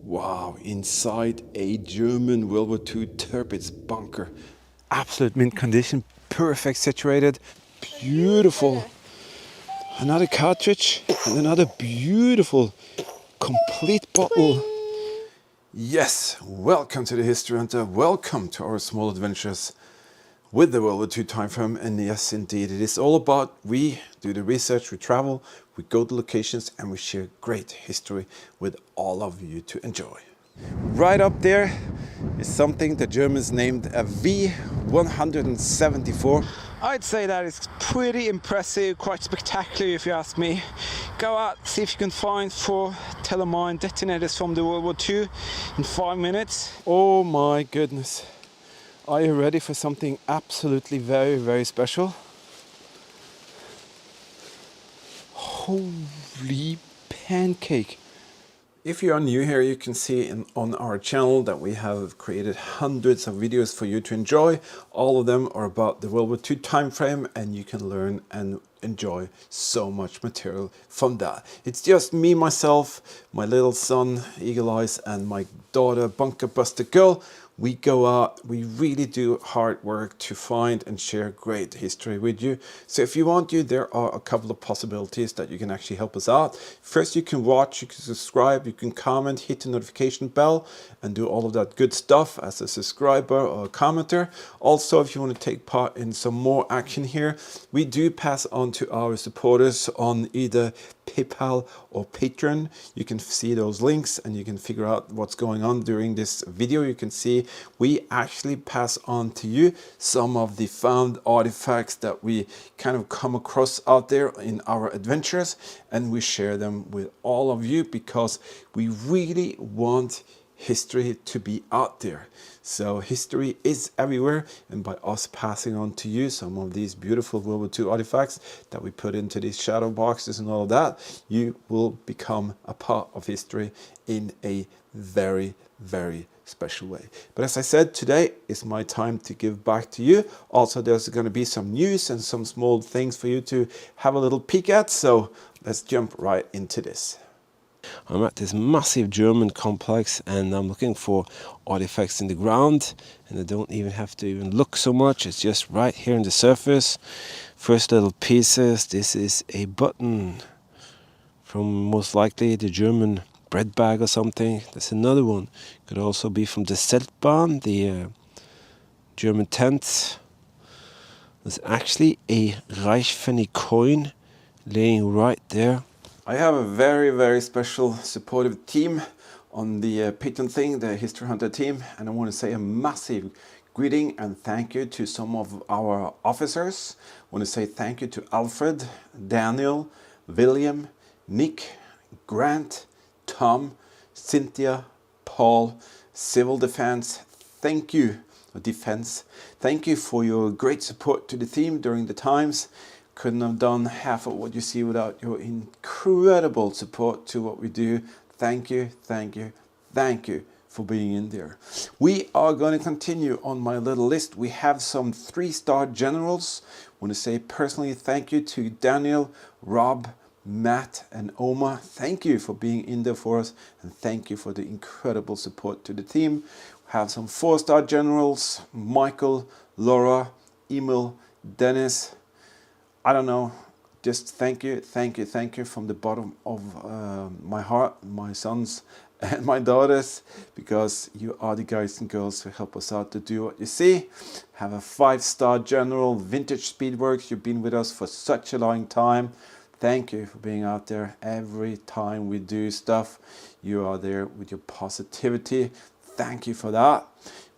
Wow, inside a German World War II Tirpitz bunker. Absolute mint condition, perfect situated, beautiful. Another cartridge and another beautiful complete bottle. Yes, welcome to the History Hunter. Welcome to our small adventures with the World War II time frame. And yes, indeed, it is all about we do the research, we travel, we go to locations, and we share great history with all of you to enjoy. Right up there is something the Germans named a V174. I'd say that is pretty impressive, quite spectacular if you ask me. Go out, see if you can find 4 telemine detonators from the World War II in 5 minutes. Oh my goodness. Are you ready for something absolutely very, very special? Holy pancake. If you are new here, you can see on our channel that we have created hundreds of videos for you to enjoy. All of them are about the World War II time frame, and you can learn and enjoy so much material from that. It's just me, myself, my little son, Eagle Eyes, and my daughter, Bunker Buster Girl. We go out, we really do hard work to find and share great history with you. So if you want to, there are a couple of possibilities that you can actually help us out. First, you can watch, you can subscribe, you can comment, hit the notification bell, and do all of that good stuff as a subscriber or a commenter. Also, if you want to take part in some more action here, we do pass on to our supporters on either PayPal or Patreon. You can see those links and you can figure out what's going on during this video. You can see we actually pass on to you some of the found artifacts that we kind of come across out there in our adventures, and we share them with all of you because we really want history to be out there. So history is everywhere, and by us passing on to you some of these beautiful World War II artifacts that we put into these shadow boxes and all of that, you will become a part of history in a very, very special way. But as I said, today is my time to give back to you. Also, there's going to be some news and some small things for you to have a little peek at. So let's jump right into this. I'm at this massive German complex and I'm looking for artifacts in the ground, and I don't even have to even look so much. It's just right here on the surface. First little pieces. This is a button from most likely the German bread bag or something. There's another one. Could also be from the Zeltbahn, the German tent. There's actually a Reichspfennig coin laying right there. I have a very, very special supportive team on the Patreon thing, the History Hunter team, and I want to say a massive greeting and thank you to some of our officers. I want to say thank you to Alfred, Daniel, William, Nick, Grant, Tom, Cynthia, Paul, Civil Defense. Thank you, Defense. Thank you for your great support to the team during the times. Couldn't have done half of what you see without your incredible support to what we do. Thank you, thank you, thank you for being in there. We are going to continue on my little list. We have some 3-star generals. I want to say personally thank you to Daniel, Rob, Matt and Oma. Thank you for being in there for us, and thank you for the incredible support to the team. We have some 4-star generals: Michael, Laura, Emil, Dennis. I don't know, just thank you, thank you, thank you from the bottom of my heart, my sons and my daughters, because you are the guys and girls who help us out to do what you see. Have a 5-star general, Vintage Speedworks. You've been with us for such a long time. Thank you for being out there. Every time we do stuff, you are there with your positivity. Thank you for that.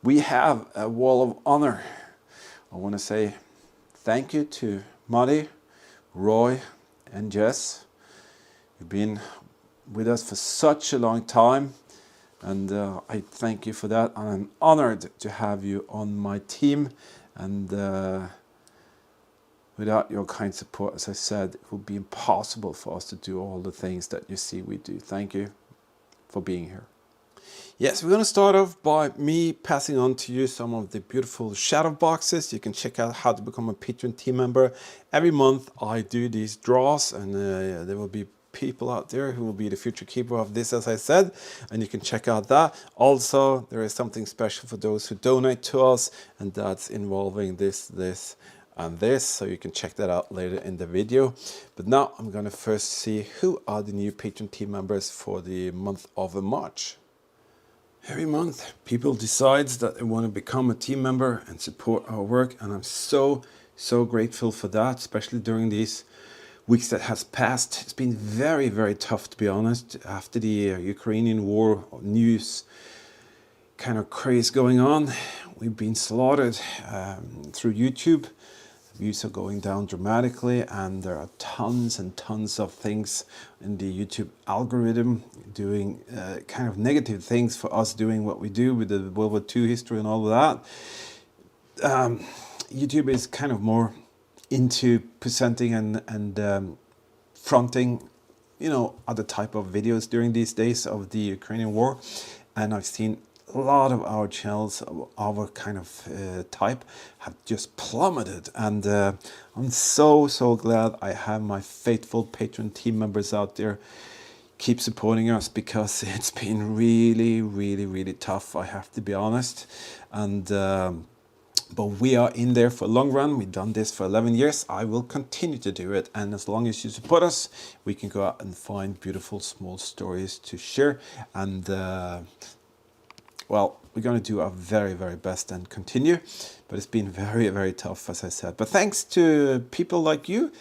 We have a wall of honor. I want to say thank you to Marty, Roy and Jess. You've been with us for such a long time, and I thank you for that. I'm honored to have you on my team, and without your kind support, as I said, it would be impossible for us to do all the things that you see we do. Thank you for being here. Yes, we're going to start off by me passing on to you some of the beautiful shadow boxes. You can check out how to become a Patreon team member. Every month I do these draws, and there will be people out there who will be the future keeper of this, as I said, and you can check out that. Also, there is something special for those who donate to us, and that's involving this, and this, so you can check that out later in the video. But now I'm gonna first see who are the new Patreon team members for the month of March. Every month people decide that they want to become a team member and support our work, and I'm so grateful for that, especially during these weeks that has passed. It's been very tough, to be honest, after the Ukrainian war news kind of craze going on. We've been slaughtered through YouTube. Views are going down dramatically, and there are tons and tons of things in the YouTube algorithm doing kind of negative things for us doing what we do with the WW2 history and all of that. YouTube is kind of more into presenting and fronting, you know, other type of videos during these days of the Ukrainian war, and I've seen a lot of our channels of our kind of type have just plummeted, and I'm so glad I have my faithful Patreon team members out there. Keep supporting us, because it's been really tough, I have to be honest. And but we are in there for a long run. We've done this for 11 years. I will continue to do it, and as long as you support us, we can go out and find beautiful small stories to share. And well, we're going to do our very best and continue, but it's been very tough, as I said. But thanks to people like you,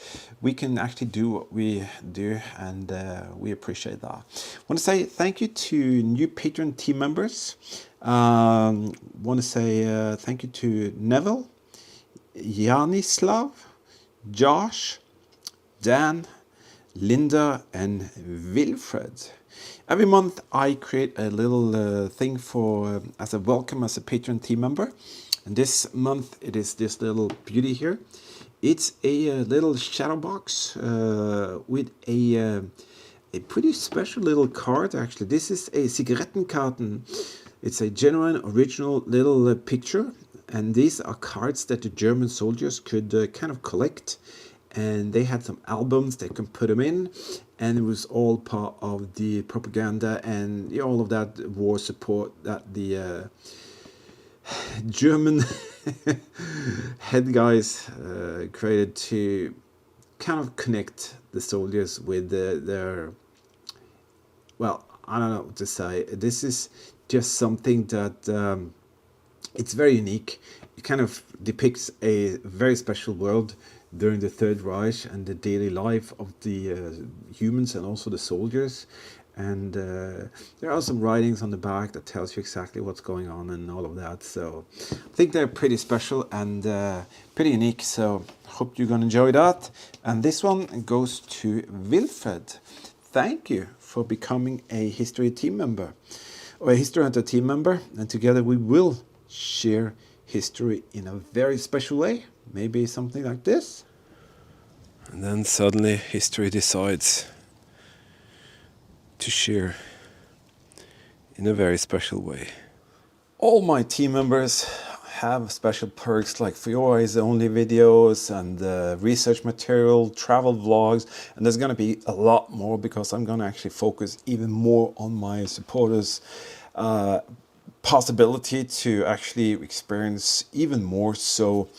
we can actually do what we do, and we appreciate that. I want to say thank you to new Patreon team members. Want to say thank you to Neville, Janislav, Josh, Dan, Linda, and Wilfred. Every month I create a little thing for as a welcome as a Patreon team member, and this month it is this little beauty here. It's a little shadow box with a pretty special little card. Actually, this is a Zigarettenkarten. It's a genuine original little picture, and these are cards that the German soldiers could kind of collect, and they had some albums they could put them in, and it was all part of the propaganda and all of that war support that the German head guys created to kind of connect the soldiers with their, well, I don't know what to say. This is just something that it's very unique. It kind of depicts a very special world during the Third Reich and the daily life of the humans and also the soldiers. And there are some writings on the back that tells you exactly what's going on and all of that. So I think they're pretty special and pretty unique. So hope you're going to enjoy that. And this one goes to Wilfred. Thank you for becoming a History team member, or a History Hunter team member. And together we will share history in a very special way. Maybe something like this. And then suddenly history decides to share in a very special way. All my team members have special perks like QYSea only videos and research material, travel vlogs, and there's going to be a lot more because I'm going to actually focus even more on my supporters' possibility to actually experience even more. So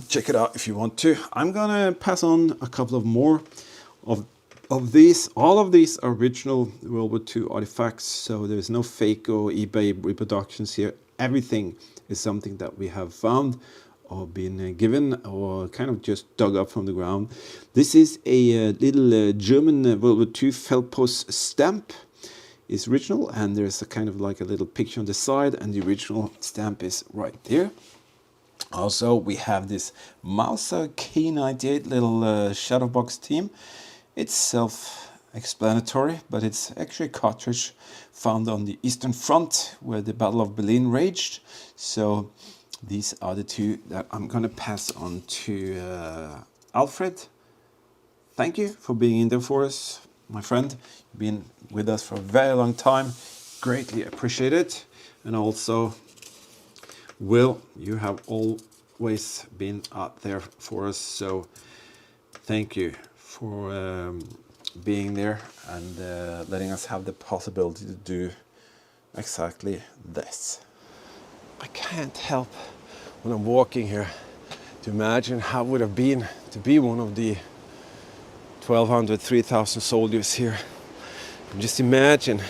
check it out if you want to. I'm gonna pass on a couple of more of these. All of these are original World War II artifacts, so there's no fake or eBay reproductions here. Everything is something that we have found or been given or kind of just dug up from the ground. This is a little German World War II Feldpost stamp. It's original, and there's a kind of like a little picture on the side, and the original stamp is right there. Also, we have this Mauser K98 little shadow box team. It's self-explanatory, but it's actually a cartridge found on the Eastern Front where the Battle of Berlin raged. So these are the two that I'm going to pass on to Alfred. Thank you for being in there for us, my friend. You've been with us for a very long time. Greatly appreciate it. And also, Will, you have always been out there for us. So thank you for being there and letting us have the possibility to do exactly this. I can't help when I'm walking here to imagine how it would have been to be one of the 1,200, 3,000 soldiers here. And just imagine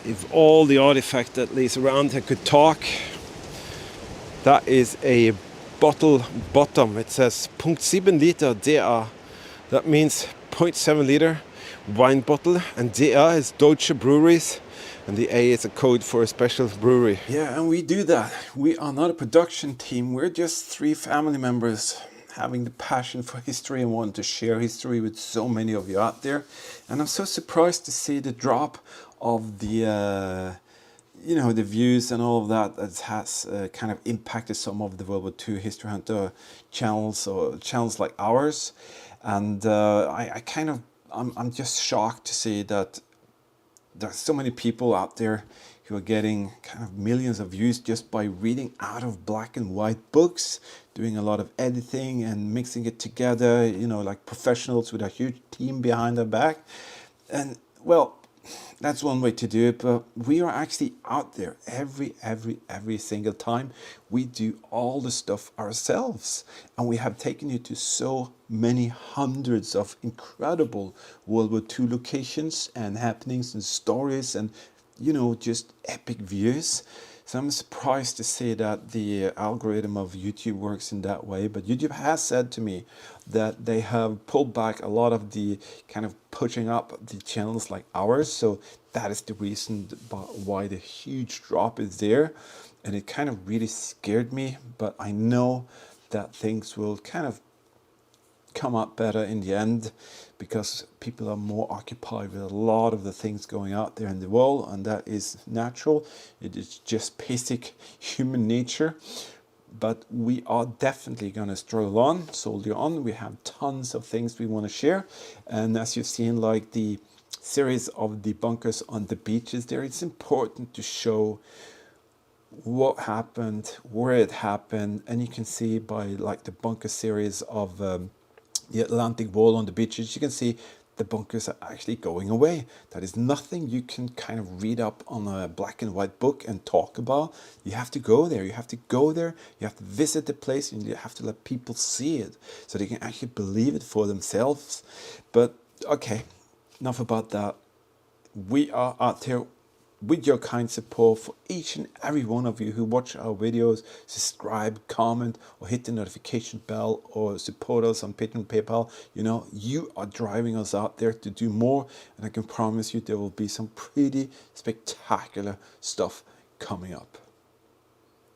if all the artifacts that lays around here could talk. That is a bottle bottom. It says 0.7 liter DA. That means 0.7 liter wine bottle, and DA is Deutsche Breweries, and the A is a code for a special brewery. Yeah, and we do that. We are not a production team. We're just 3 family members having the passion for history and wanting to share history with so many of you out there. And I'm so surprised to see the drop of the the views and all of that has kind of impacted some of the World War II History Hunter channels, or channels like ours. And I'm just shocked to see that there's so many people out there who are getting kind of millions of views just by reading out of black and white books, doing a lot of editing and mixing it together, like professionals with a huge team behind their back. And well, that's one way to do it, but we are actually out there every single time. We do all the stuff ourselves, and we have taken you to so many hundreds of incredible World War II locations and happenings and stories and just epic views. So I'm surprised to see that the algorithm of YouTube works in that way. But YouTube has said to me that they have pulled back a lot of the kind of pushing up the channels like ours. So that is the reason why the huge drop is there. And it kind of really scared me. But I know that things will kind of come up better in the end, because people are more occupied with a lot of the things going out there in the world, and that is natural. It is just basic human nature. But we are definitely going to stroll on, soldier on. We have tons of things we want to share, and as you've seen, like the series of the bunkers on the beaches there, it's important to show what happened, where it happened, and you can see by like the bunker series of the Atlantic Wall on the beaches, you can see the bunkers are actually going away. That is nothing you can kind of read up on a black and white book and talk about. You have to go there. You have to go there. You have to visit the place, and you have to let people see it so they can actually believe it for themselves. But okay, enough about that. We are out here with your kind support for each and every one of you who watch our videos. Subscribe, comment, or hit the notification bell, or support us on Patreon, PayPal. You are driving us out there to do more, and I can promise you there will be some pretty spectacular stuff coming up.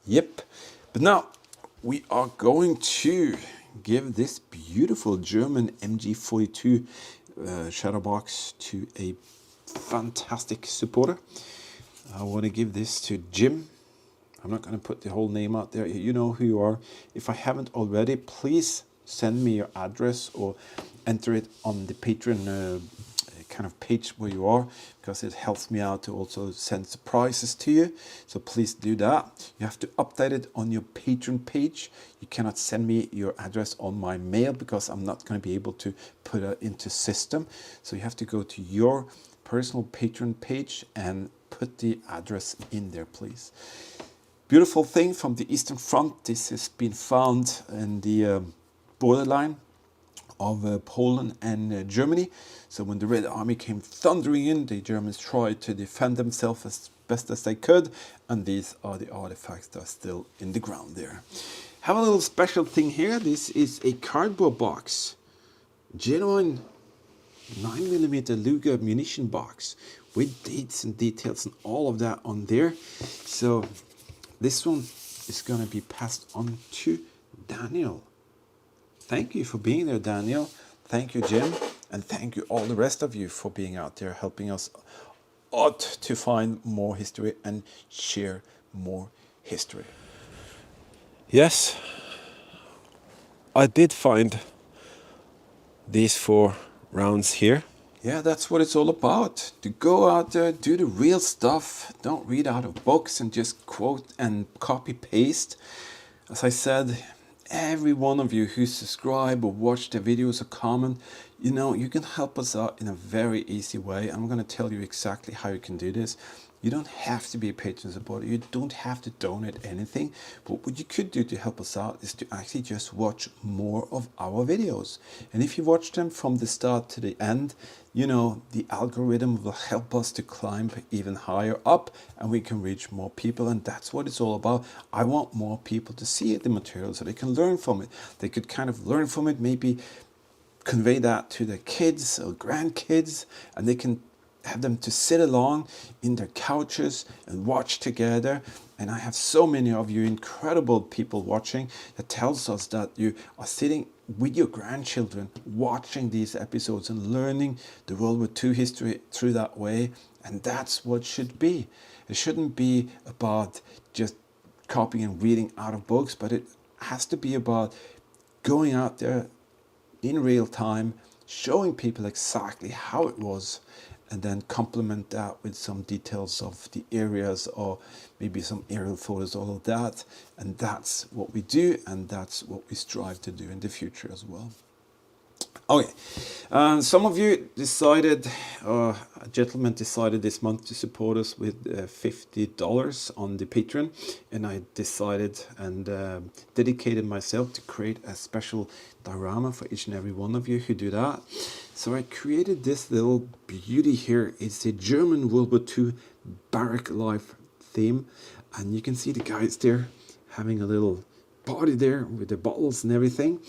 Yep. But now we are going to give this beautiful German MG42 shadow box to a fantastic supporter. I want to give this to Jim. I'm not going to put the whole name out there. You know who you are. If I haven't already, please send me your address or enter it on the Patreon kind of page where you are, because it helps me out to also send surprises to you. So please do that. You have to update it on your Patreon page. You cannot send me your address on my mail, because I'm not going to be able to put it into system. So you have to go to your personal Patreon page and put the address in there, please. Beautiful thing from the Eastern Front. This has been found in the borderline of Poland and Germany. So when the Red Army came thundering in, the Germans tried to defend themselves as best as they could, and these are the artifacts that are still in the ground there. Have a little special thing here. This is a cardboard box, genuine 9mm Luger munition box with dates and details and all of that on there. So this one is going to be passed on to Daniel. Thank you for being there, Daniel. Thank you, Jim. And thank you all the rest of you for being out there, helping us out to find more history and share more history. Yes, I did find these 4 rounds here. Yeah, that's what it's all about. To go out there, do the real stuff. Don't read out of books and just quote and copy paste. As I said, every one of you who subscribe or watch the videos or comment, You know, you can help us out in a very easy way. I'm going to tell you exactly how you can do this. You don't have to be a patron supporter. You don't have to donate anything. But what you could do to help us out is to actually just watch more of our videos. And if you watch them from the start to the end, you know, the algorithm will help us to climb even higher up and we can reach more people. And that's what it's all about. I want more people to see the material so they can learn from it. They could kind of learn from it, maybe convey that to their kids or grandkids, and they can have them to sit along in their couches and watch together. And I have so many of you incredible people watching that tells us that you are sitting with your grandchildren watching these episodes and learning the World War II history through that way. And that's what it should be. It shouldn't be about just copying and reading out of books, but it has to be about going out there in real time, showing people exactly how it was, and then complement that with some details of the areas or maybe some aerial photos, all of that. And that's what we do, and that's what we strive to do in the future as well. Okay, some of you decided, a gentleman decided this month to support us with $50 on the Patreon, and I decided and dedicated myself to create a special diorama for each and every one of you who do that. So I created this little beauty here. It's a German World War II barrack life theme, and you can see the guys there having a little party there with the bottles and everything.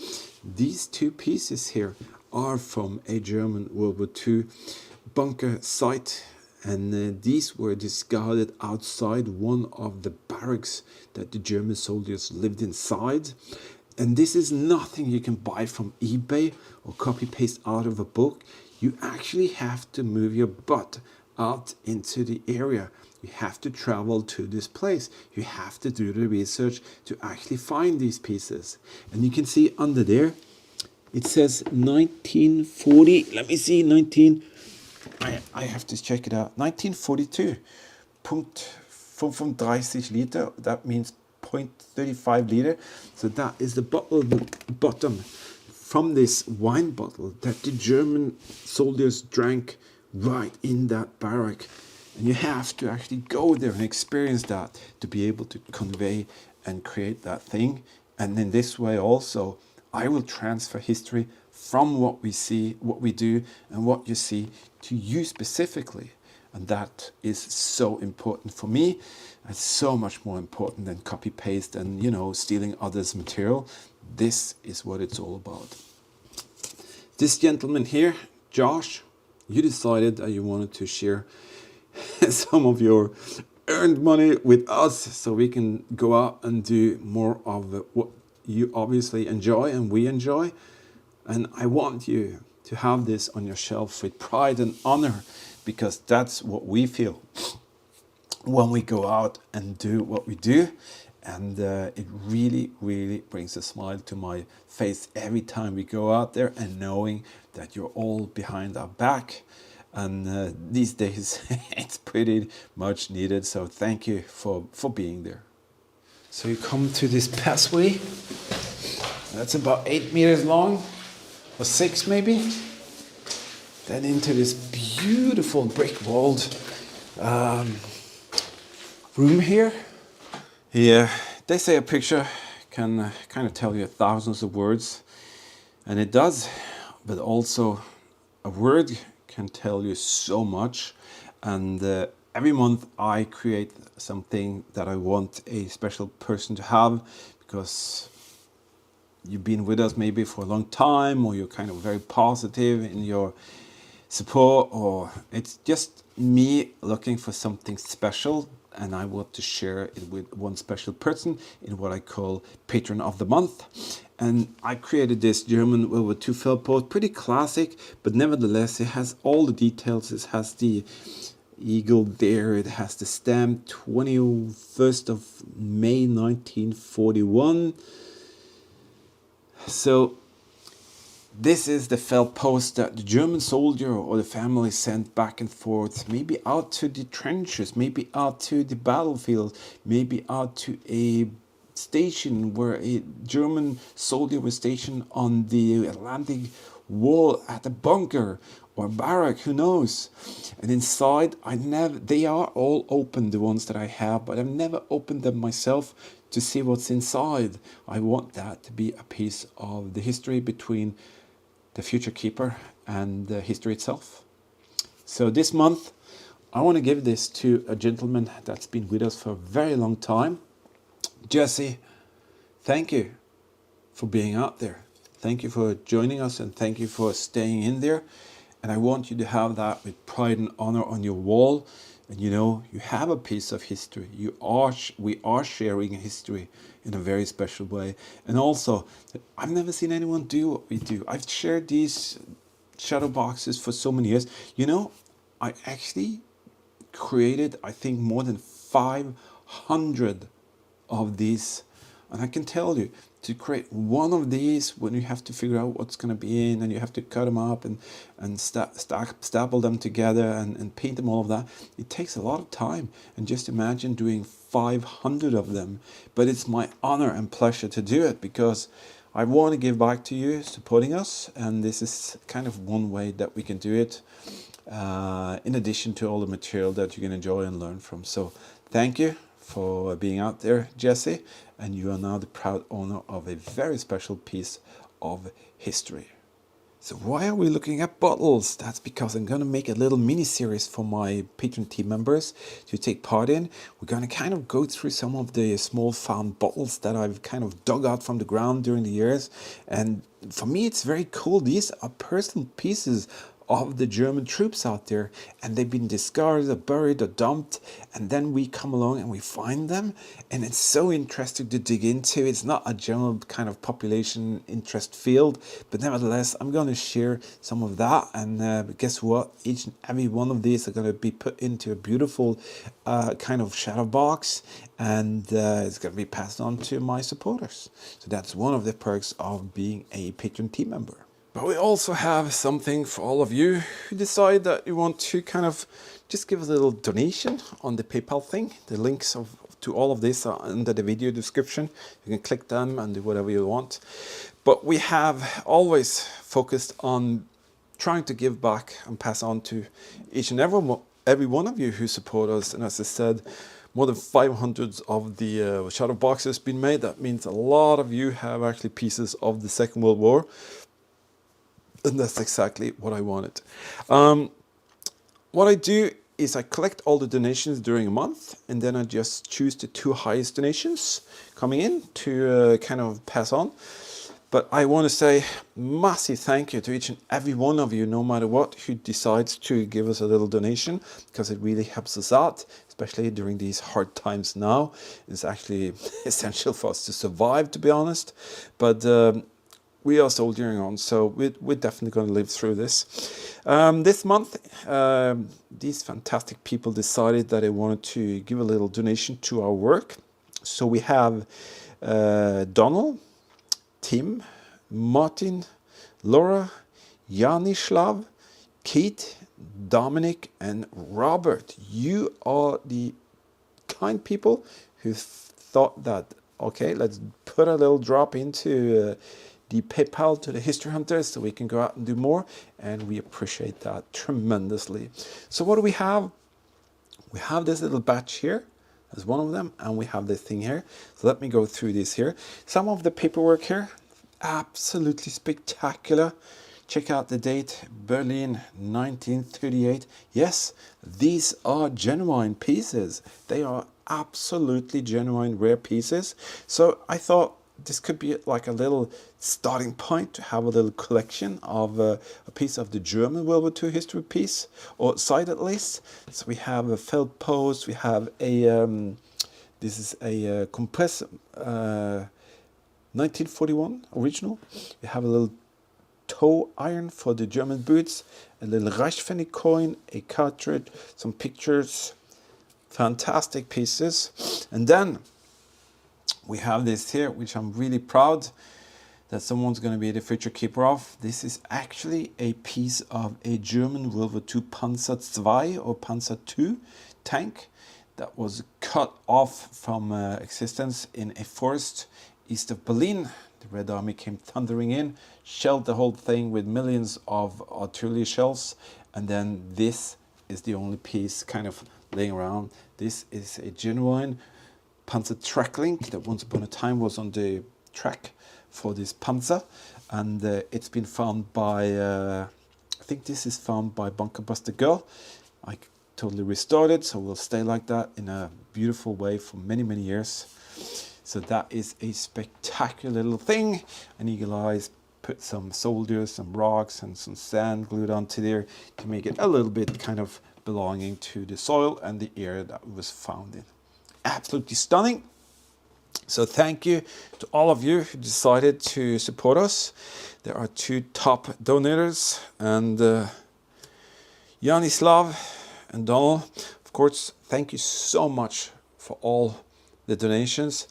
These two pieces here are from a German World War II bunker site, and these were discarded outside one of the barracks that the German soldiers lived inside. And this is nothing you can buy from eBay or copy paste out of a book. You actually have to move your butt out into the area. You have to travel to this place. You have to do the research to actually find these pieces. And you can see under there, it says 1940. Let me see, I have to check it out. 1942. Punkt 35 liter. That means 0.35 liter. So that is the bottom from this wine bottle that the German soldiers drank right in that barrack. And you have to actually go there and experience that to be able to convey and create that thing. And in this way also, I will transfer history from what we see, what we do, and what you see to you specifically. And that is so important for me. It's so much more important than copy paste and, you know, stealing others' material. This is what it's all about. This gentleman here, Josh, you decided that you wanted to share some of your earned money with us so we can go out and do more of what you obviously enjoy and we enjoy. And I want you to have this on your shelf with pride and honor, because that's what we feel when we go out and do what we do. And it really, really brings a smile to my face every time we go out there, and knowing that you're all behind our back. And these days it's pretty much needed. So thank you for being there. So you come to this pathway that's about 8 meters long, or 6 maybe. Then into this beautiful brick-walled room here. Yeah, they say a picture can kind of tell you thousands of words, and it does, but also a word can tell you so much. And every month I create something that I want a special person to have, because you've been with us maybe for a long time, or you're kind of very positive in your support, or it's just me looking for something special, and I want to share it with one special person in what I call Patron of the Month. And I created this German World War II feltpost, pretty classic, but nevertheless it has all the details. It has the eagle there, it has the stamp 21st of May 1941. So this is the felt post that the German soldier or the family sent back and forth, maybe out to the trenches, maybe out to the battlefield, maybe out to a station where a German soldier was stationed on the Atlantic wall at a bunker or barrack, who knows. And inside, they are all open, the ones that I have, but I've never opened them myself to see what's inside. I want that to be a piece of the history between the future keeper and the history itself. So this month, I want to give this to a gentleman that's been with us for a very long time. Jesse, thank you for being out there. Thank you for joining us, and thank you for staying in there. And I want you to have that with pride and honor on your wall. And you know, you have a piece of history. We are sharing history in a very special way. And also, I've never seen anyone do what we do. I've shared these shadow boxes for so many years. You know, I actually created, I think, more than 500 of these. And I can tell you, to create one of these, when you have to figure out what's going to be in, and you have to cut them up and staple them together and paint them, all of that, it takes a lot of time. And just imagine doing 500 of them. But it's my honor and pleasure to do it, because I want to give back to you supporting us, and this is kind of one way that we can do it, in addition to all the material that you can enjoy and learn from. So thank you for being out there, Jesse, and you are now the proud owner of a very special piece of history. So why are we looking at bottles? That's because I'm going to make a little mini series for my Patreon team members to take part in. We're going to kind of go through some of the small found bottles that I've kind of dug out from the ground during the years. And for me, it's very cool. These are personal pieces of the German troops out there, and they've been discarded or buried or dumped, and then we come along and we find them, and it's so interesting to dig into. It's not a general kind of population interest field, but nevertheless, I'm going to share some of that. And guess what? Each and every one of these are going to be put into a beautiful kind of shadow box, and it's going to be passed on to my supporters. So that's one of the perks of being a Patreon team member. But we also have something for all of you who decide that you want to kind of just give a little donation on the PayPal thing. The links to all of this are under the video description. You can click them and do whatever you want. But we have always focused on trying to give back and pass on to each and every one of you who support us. And as I said, more than 500 of the shadow boxes been made. That means a lot of you have actually pieces of the Second World War. And that's exactly what I wanted. What I do is I collect all the donations during a month, and then I just choose the 2 highest donations coming in to kind of pass on. But I want to say massive thank you to each and every one of you, no matter what, who decides to give us a little donation, because it really helps us out, especially during these hard times now. It's actually essential for us to survive, to be honest. But we are soldiering on, so we're definitely going to live through this. This month, these fantastic people decided that they wanted to give a little donation to our work. So we have Donald, Tim, Martin, Laura, Janislav, Kate, Dominic, and Robert. You are the kind people who thought that, okay, let's put a little drop into the PayPal to the History Hunters so we can go out and do more, and we appreciate that tremendously. So what do we have? We have this little batch here as one of them, and we have this thing here. So let me go through this here. Some of the paperwork here, absolutely spectacular. Check out the date, Berlin 1938. Yes, these are genuine pieces. They are absolutely genuine, rare pieces. So I thought this could be like a little starting point to have a little collection of a piece of the German World War II history piece, or side at least. So we have a felt post, we have a, this is a compressor, 1941 original. We have a little toe iron for the German boots, a little Reichspfennig coin, a cartridge, some pictures, fantastic pieces. And then we have this here, which I'm really proud that someone's going to be the future keeper of. This is actually a piece of a German World War II Panzer II or Panzer II tank that was cut off from existence in a forest east of Berlin. The Red Army came thundering in, shelled the whole thing with millions of artillery shells, and then this is the only piece kind of laying around. This is a genuine Panzer track link that once upon a time was on the track for this Panzer, and it's been found by, I think this is found by Bunker Buster Girl. I totally restored it, so we'll stay like that in a beautiful way for many, many years. So that is a spectacular little thing. And Eagle Eyes put some soldiers, some rocks and some sand glued onto there to make it a little bit kind of belonging to the soil and the area that it was found in. Absolutely stunning. So thank you to all of you who decided to support us. There are two top donators, and Janislav and Donald. Of course, thank you so much for all the donations.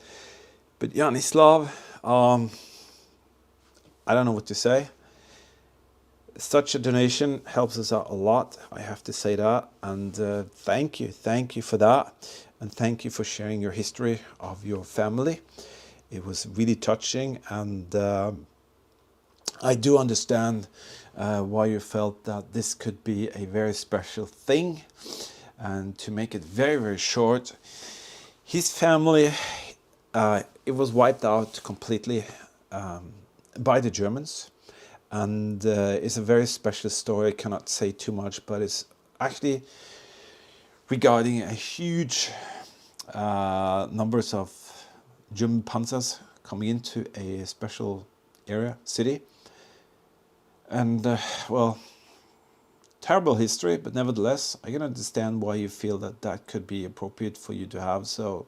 But Janislav, I don't know what to say. Such a donation helps us out a lot, I have to say that. And thank you for that. And thank you for sharing your history of your family. It was really touching, and I do understand why you felt that this could be a very special thing. And to make it very, very short, his family, it was wiped out completely by the Germans. And it's a very special story. I cannot say too much, but it's actually regarding a huge numbers of German panzers coming into a special area, city. And well, terrible history, but nevertheless, I can understand why you feel that that could be appropriate for you to have. So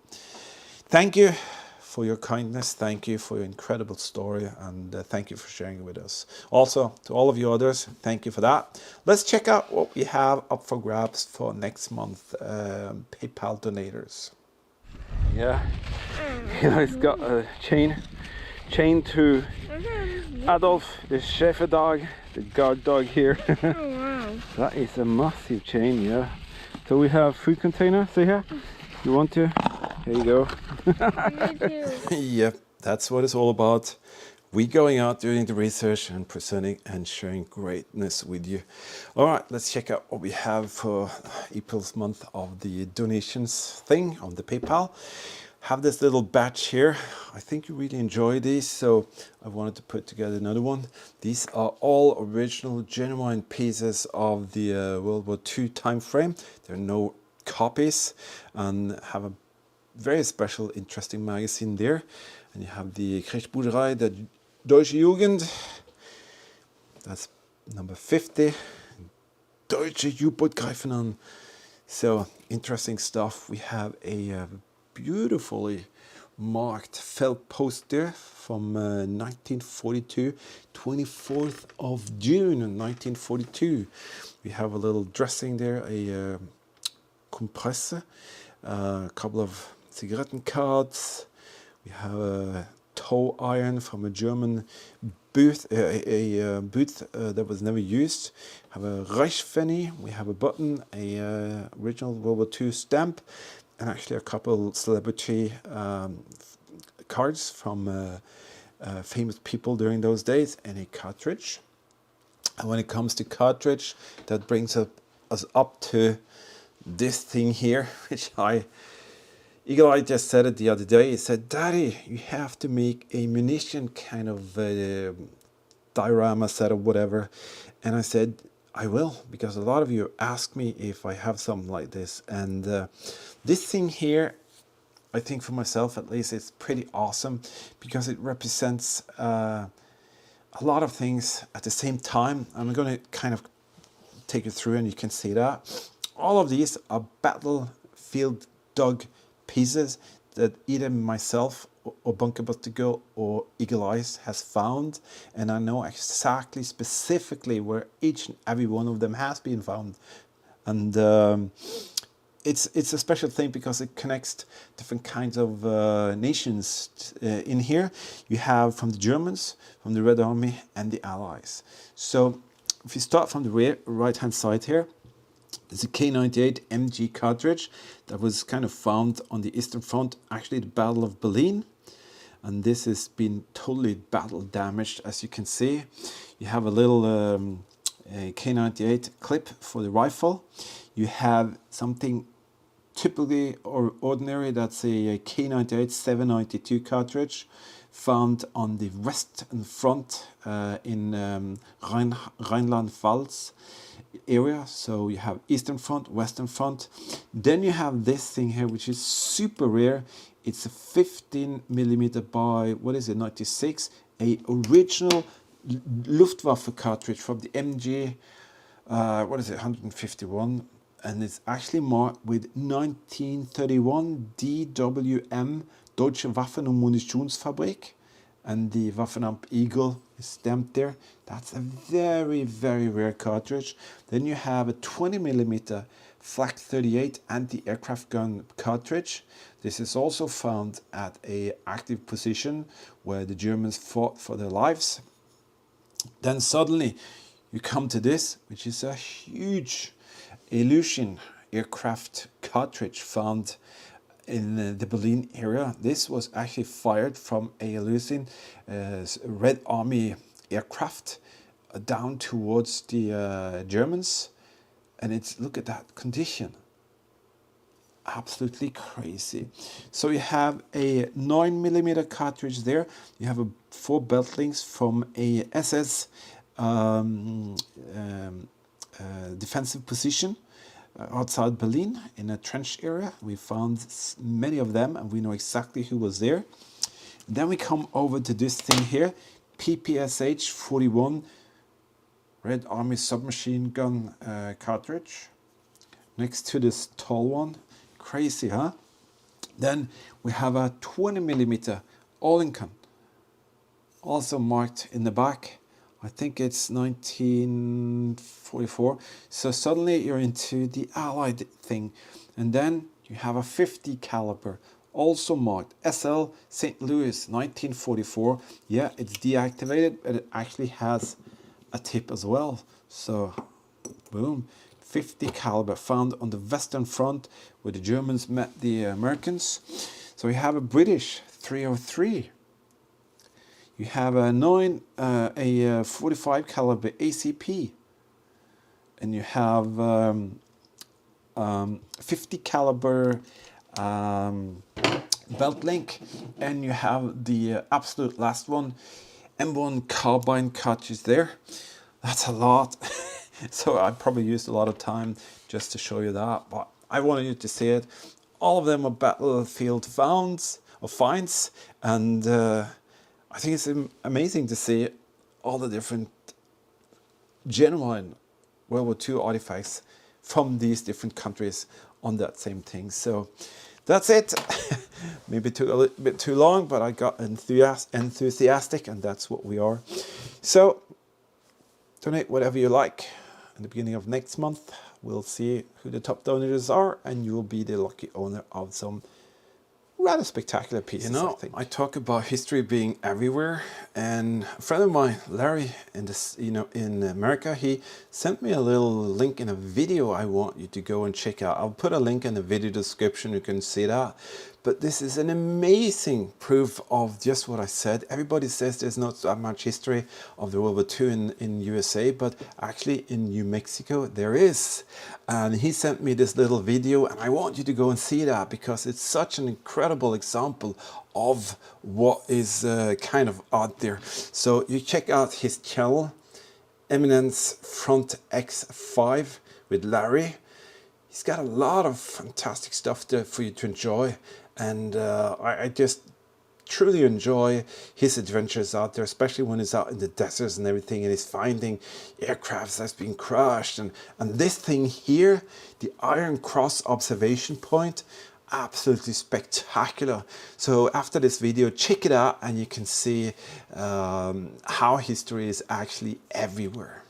thank you for your kindness. Thank you for your incredible story, and thank you for sharing it with us. Also, to all of you others, thank you for that. Let's check out what we have up for grabs for next month PayPal donators. Yeah, he's got a chain to Adolf, the shepherd dog, the guard dog here. Oh wow. That is a massive chain, yeah. So we have food container, see here? You want to? Here you go. Yep, that's what it's all about. We going out doing the research and presenting and sharing greatness with you. All right, let's check out what we have for April's month of the donations thing on the PayPal. Have this little batch here. I think you really enjoy these, so I wanted to put together another one. These are all original, genuine pieces of the World War II time frame. There are no copies, and have a very special, interesting magazine there. And you have the Kriegsbücherei, the Deutsche Jugend. That's number 50. Deutsche U-Boot greifen an. So interesting stuff. We have a beautifully marked felt poster from 1942, 24th of June 1942. We have a little dressing there, a compressor, a couple of cigarette cards. We have a toe iron from a German booth, a booth that was never used. Have a Reichspfennig. We have a button, a original World War II stamp, and actually a couple celebrity cards from famous people during those days, and a cartridge. And when it comes to cartridge, that brings us up to this thing here, which Eagle Eye just said it the other day. He said, "Daddy, you have to make a munition kind of diorama set or whatever." And I said, "I will, because a lot of you ask me if I have something like this." And this thing here, I think for myself at least, it's pretty awesome because it represents a lot of things at the same time. I'm going to kind of take you through, and you can see that. All of these are battlefield dug pieces that either myself or Bunker Buster Girl or Eagle Eyes has found, and I know exactly specifically where each and every one of them has been found. And it's a special thing because it connects different kinds of nations in here. You have from the Germans, from the Red Army, and the Allies. So if you start from the right hand side here, there's a K98 MG cartridge that was kind of found on the Eastern Front, actually the Battle of Berlin. and this has been totally battle damaged. As you can see, you have a little a K98 clip for the rifle. You have something typically or ordinary, that's a K98 792 cartridge found on the western front in Rheinland-Pfalz area. So you have eastern front, western front. Then you have this thing here, which is super rare. It's a 15 millimeter by, what is it, 96, a original Luftwaffe cartridge from the MG, what is it, 151, and it's actually marked with 1931 DWM, Deutsche Waffen- und Munitionsfabrik, and the Waffenamt Eagle is stamped there. That's a very, very rare cartridge. Then you have a 20 millimeter Flak 38 anti-aircraft gun cartridge. This is also found at a active position where the Germans fought for their lives. Then suddenly you come to this, which is a huge Illusion aircraft cartridge found in the Berlin area. This was actually fired from a Illusion Red Army aircraft down towards the Germans, and it's, look at that condition, absolutely crazy. So you have a 9 millimeter cartridge there. You have 4 belt links from a SS defensive position outside Berlin in a trench area. We found many of them and we know exactly who was there. Then we come over to this thing here, PPSH 41 Red Army submachine gun cartridge next to this tall one. Crazy, huh? Then we have a 20 millimeter Olinkan, also marked in the back. I think it's 1944. So suddenly you're into the Allied thing. And then you have a 50 caliber, also marked SL St. Louis 1944. Yeah, it's deactivated, but it actually has a tip as well. So boom, 50 caliber found on the Western Front where the Germans met the Americans. So we have a British 303. You have a 45 caliber ACP, and you have 50 caliber belt link, and you have the absolute last one, M1 carbine cartridge there. That's a lot. So I probably used a lot of time just to show you that, but I wanted you to see it. All of them are battlefield finds, and I think it's amazing to see all the different genuine World War II artifacts from these different countries on that same thing. So that's it. Maybe it took a little bit too long, but I got enthusiastic, and that's what we are. So donate whatever you like. In the beginning of next month, we'll see who the top donors are, and you'll be the lucky owner of some rather spectacular pieces. You know, I talk about history being everywhere, and a friend of mine, Larry, in America, he sent me a little link in a video I want you to go and check out. I'll put a link in the video description, you can see that. But this is an amazing proof of just what I said. Everybody says there's not that much history of the World War II in USA, but actually in New Mexico there is. And he sent me this little video, and I want you to go and see that because it's such an incredible example of what is kind of out there. So you check out his channel, Eminence Front X5 with Larry. He's got a lot of fantastic stuff there for you to enjoy, and I just truly enjoy his adventures out there, especially when he's out in the deserts and everything, and he's finding aircrafts that's been crashed. And this thing here, the Iron Cross observation point, absolutely spectacular. So after this video, check it out, and you can see how history is actually everywhere.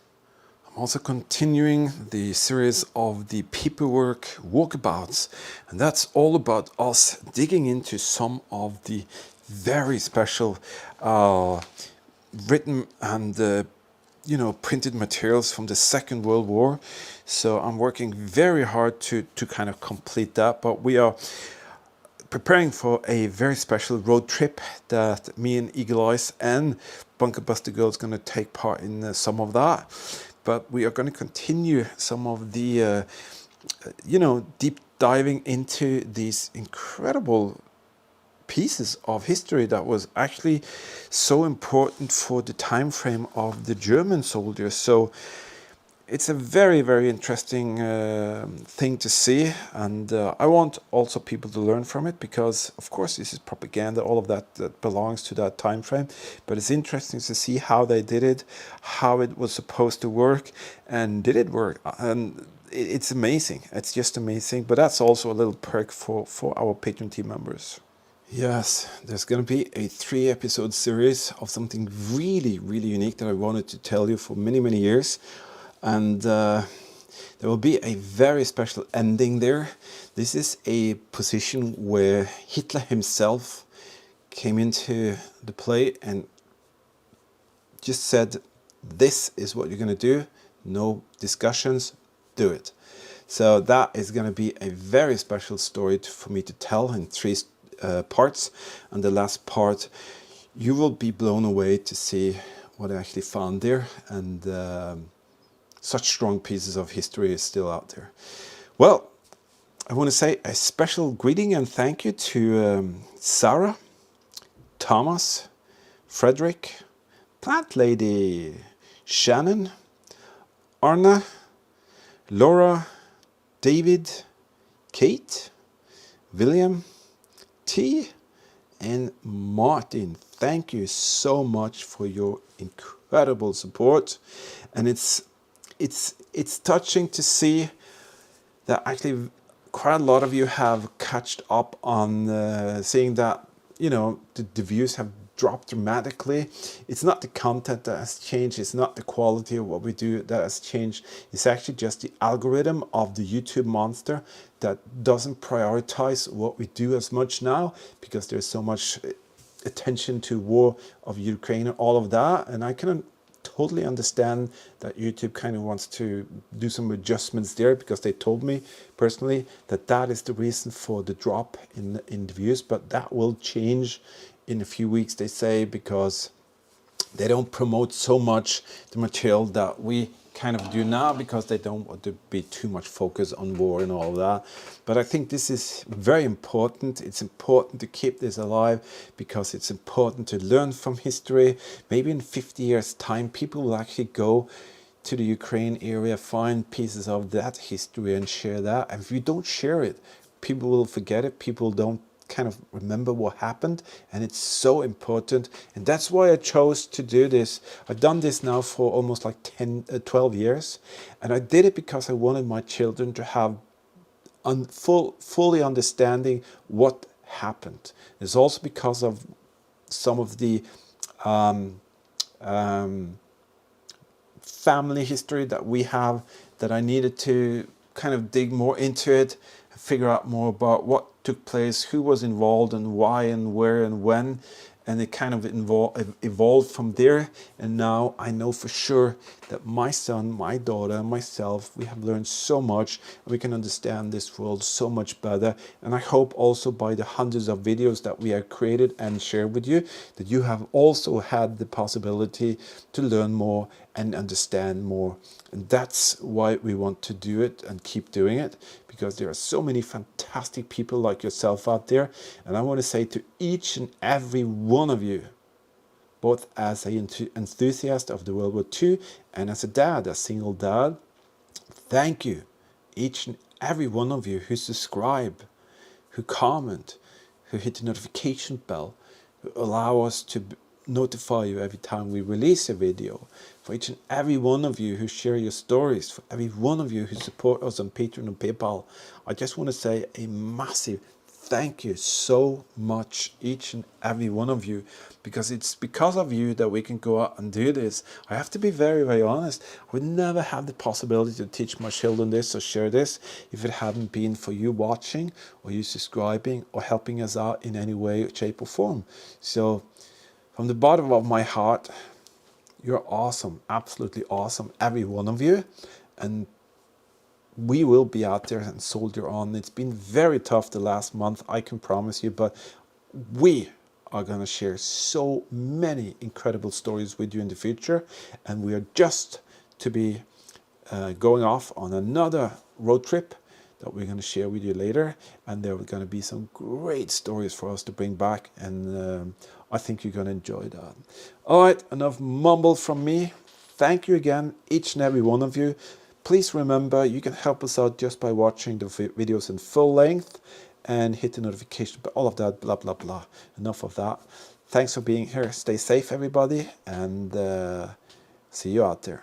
I'm also continuing the series of the paperwork walkabouts, and that's all about us digging into some of the very special written and printed materials from the Second World War. So I'm working very hard to kind of complete that, but we are preparing for a very special road trip that me and Eagle Eyes and Bunker Buster Girl is going to take part in some of that. But we are going to continue some of the, deep diving into these incredible pieces of history that was actually so important for the time frame of the German soldiers. So it's a very, very interesting thing to see, and I want also people to learn from it, because of course this is propaganda, all of that belongs to that time frame, but it's interesting to see how they did it, how it was supposed to work, and did it work. And it's amazing, it's just amazing. But that's also a little perk for our Patreon team members. Yes, there's going to be a 3-episode series of something really, really unique that I wanted to tell you for many, many years. And there will be a very special ending there. This is a position where Hitler himself came into the play and just said, this is what you're going to do. No discussions, do it. So that is going to be a very special story for me to tell in 3 parts. And the last part, you will be blown away to see what I actually found there. And such strong pieces of history is still out there. Well, I want to say a special greeting and thank you to Sarah, Thomas, Frederick, Plant Lady, Shannon, Arna, Laura, David, Kate, William, T, and Martin. Thank you so much for your incredible support. And it's touching to see that actually quite a lot of you have catched up on seeing that, the views have dropped dramatically. It's not the content that has changed, it's not the quality of what we do that has changed. It's actually just the algorithm of the YouTube monster that doesn't prioritize what we do as much now, because there's so much attention to war of Ukraine and all of that. And I can totally understand that YouTube kind of wants to do some adjustments there, because they told me personally that is the reason for the drop in the views. But that will change in a few weeks, they say, because they don't promote so much the material that we kind of do now, because they don't want to be too much focus on war and all that. But I think this is very important. It's important to keep this alive, because it's important to learn from history. Maybe in 50 years time, people will actually go to the Ukraine area, find pieces of that history and share that. And if you don't share it, people will forget it. People don't kind of remember what happened, and it's so important. And that's why I chose to do this. I've done this now for almost like 12 years, and I did it because I wanted my children to have fully understanding what happened. It's also because of some of the family history that we have, that I needed to kind of dig more into it, figure out more about what took place, who was involved, and why, and where, and when. And it kind of evolved from there. And now I know for sure that my son, my daughter, and myself, we have learned so much, and we can understand this world so much better. And I hope also by the hundreds of videos that we have created and shared with you, that you have also had the possibility to learn more and understand more. And that's why we want to do it and keep doing it, because there are so many fantastic people like yourself out there. And I want to say to each and every one of you, both as an enthusiast of the World War II and as a dad, a single dad, thank you, each and every one of you who subscribe, who comment, who hit the notification bell, who allow us to notify you every time we release a video, for each and every one of you who share your stories, for every one of you who support us on Patreon and PayPal. I just want to say a massive thank you so much, each and every one of you, because it's because of you that we can go out and do this. I have to be very, very honest. I would never have the possibility to teach my children this or share this if it hadn't been for you watching, or you subscribing, or helping us out in any way, shape or form. So from the bottom of my heart, you're awesome, absolutely awesome, every one of you. And we will be out there and soldier on. It's been very tough the last month, I can promise you, but we are going to share so many incredible stories with you in the future, and we are just to be going off on another road trip that we're going to share with you later, and there are going to be some great stories for us to bring back, and I think you're going to enjoy that. All right, enough mumble from me. Thank you again, each and every one of you. Please remember, you can help us out just by watching the videos in full length and hit the notification, but all of that, blah, blah, blah. Enough of that. Thanks for being here. Stay safe, everybody, and see you out there.